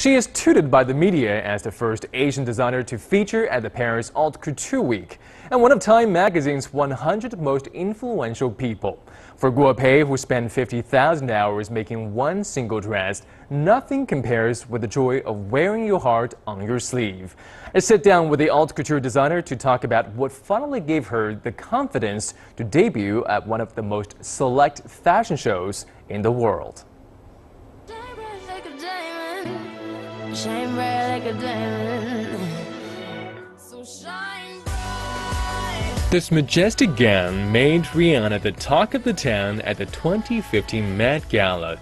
She is touted by the media as the first Asian designer to feature at the Paris Haute Couture Week and one of Time magazine's 100 most influential people. For Guo Pei, who spent 50,000 hours making one single dress, nothing compares with the joy of wearing your heart on your sleeve. I sit down with the haute couture designer to talk about what finally gave her the confidence to debut at one of the most select fashion shows in the world. Shine bright like a diamond. So shine bright. This majestic gown made Rihanna the talk of the town at the 2015 Met Gala.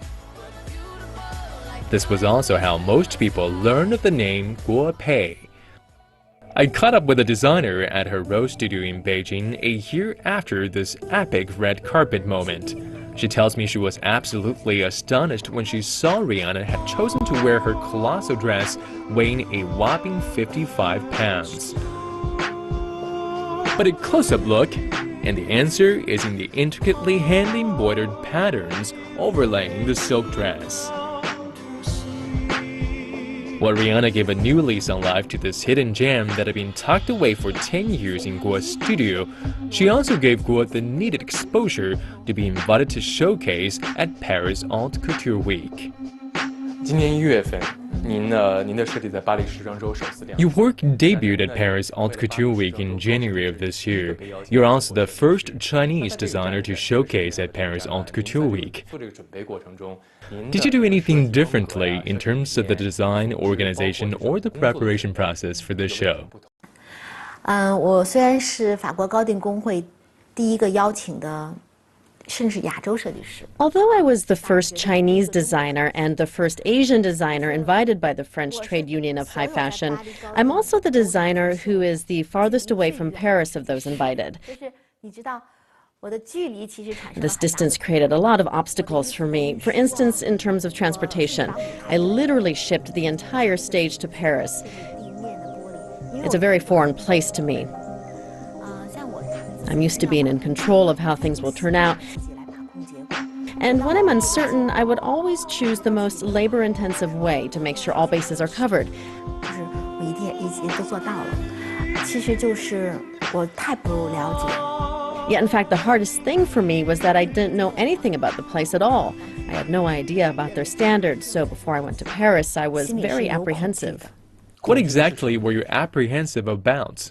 This was also how most people learned of the name Guo Pei. I caught up with the designer at her rose studio in Beijing a year after this epic red carpet moment. She tells me she was absolutely astonished when she saw Rihanna had chosen to wear her colossal dress weighing a whopping 55 pounds. But a close-up look, and the answer is in the intricately hand-embroidered patterns overlaying the silk dress. While Rihanna gave a new lease on life to this hidden gem that had been tucked away for 10 years in Guo's studio, she also gave Guo the needed exposure to be invited to showcase at Paris Haute Couture Week. Your work debuted at Paris Haute Couture Week in January of this year. You're also the first Chinese designer to showcase at Paris Haute Couture Week. Did you do anything differently in terms of the design, organization, or the preparation process for this show? 我虽然是法国高定工会第一个邀请的 Although I was the first Chinese designer and the first Asian designer invited by the French Trade Union of High Fashion, I'm also the designer who is the farthest away from Paris of those invited. This distance created a lot of obstacles for me. For instance, in terms of transportation, I literally shipped the entire stage to Paris. It's a very foreign place to me. I'm used to being in control of how things will turn out. And when I'm uncertain, I would always choose the most labor-intensive way to make sure all bases are covered. Yet, in fact, the hardest thing for me was that I didn't know anything about the place at all. I had no idea about their standards, so before I went to Paris, I was very apprehensive. What exactly were you apprehensive about?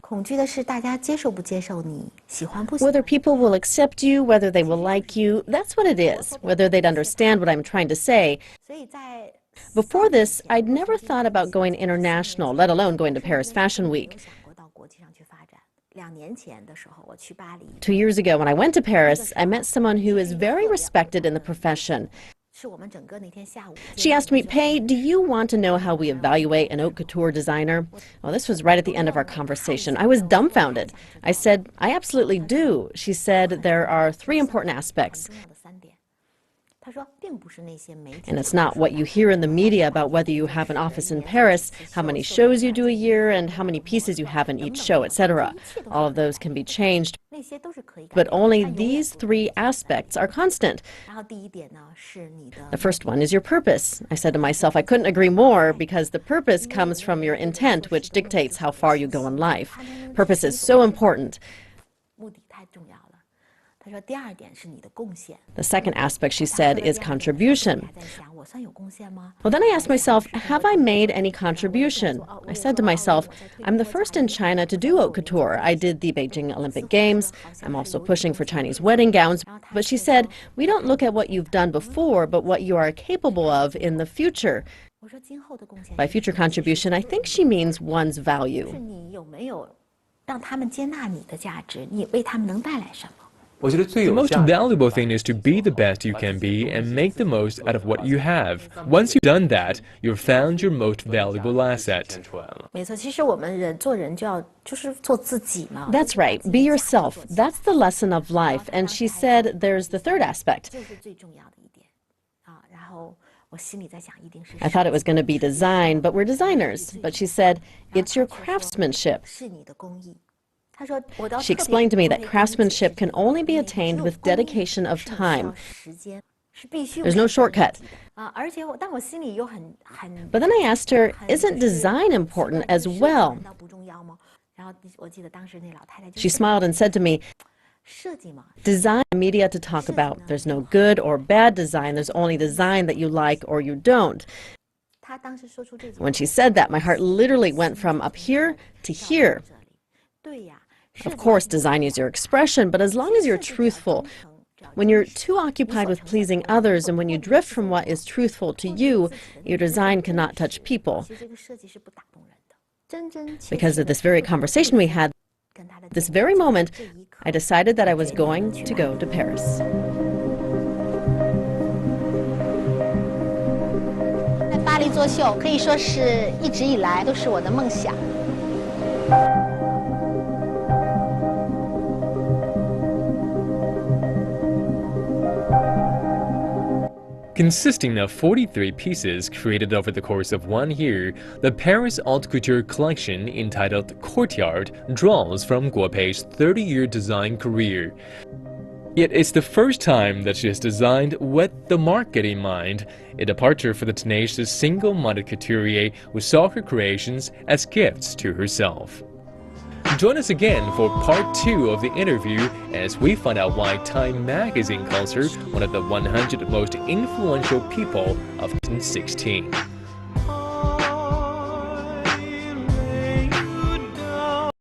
Whether people will accept you, whether they will like you, that's what it is, whether they'd understand what I'm trying to say. Before this, I'd never thought about going international, let alone going to Paris Fashion Week. 2 years ago, when I went to Paris, I met someone who is very respected in the profession. She asked me, Pei, do you want to know how we evaluate an haute couture designer? Well, this was right at the end of our conversation. I was dumbfounded. I said, I absolutely do. She said, there are 3 important aspects. And it's not what you hear in the media about whether you have an office in Paris, how many shows you do a year, and how many pieces you have in each show, etc. All of those can be changed, but only these 3 aspects are constant. The first one is your purpose. I said to myself, I couldn't agree more, because the purpose comes from your intent, which dictates how far you go in life. Purpose is so important. The second aspect, she said, is contribution. Well, then I asked myself, have I made any contribution? I said to myself, I'm the first in China to do haute couture. I did the Beijing Olympic Games. I'm also pushing for Chinese wedding gowns. But she said, we don't look at what you've done before, but what you are capable of in the future. By future contribution, I think she means one's value. The most valuable thing is to be the best you can be and make the most out of what you have. Once you've done that, you've found your most valuable asset. That's right. Be yourself. That's the lesson of life. And she said there's the third aspect. I thought it was going to be design, but we're designers. But she said, it's your craftsmanship. She explained to me that craftsmanship can only be attained with dedication of time. There's no shortcut. 而且但我心里又很 But then I asked her, isn't design important as well? 难道不重要吗？然后我记得当时那老太太就 She smiled and said to me, 设计嘛， design and media to talk about. There's no good or bad design. There's only design that you like or you don't. 她当时说出这句 When she said that, my heart literally went from up here to here. 这里，对呀， Of course, design is your expression, but as long as you're truthful, when you're too occupied with pleasing others and when you drift from what is truthful to you, your design cannot touch people. 其实这个设计是不打动人的。真真切切 Because of this very conversation we had, 跟她的 this very moment, I decided that I was going to go to Paris. 在巴黎作秀，可以说是一直以来都是我的梦想。 Consisting of 43 pieces created over the course of 1 year, the Paris Haute Couture collection entitled Courtyard draws from Guo Pei's 30-year design career. Yet it's the first time that she has designed with the market in mind, a departure for the tenacious single-minded couturier who saw her creations as gifts to herself. Join us again for part 2 of the interview as we find out why Time magazine calls her one of the 100 most influential people of 2016.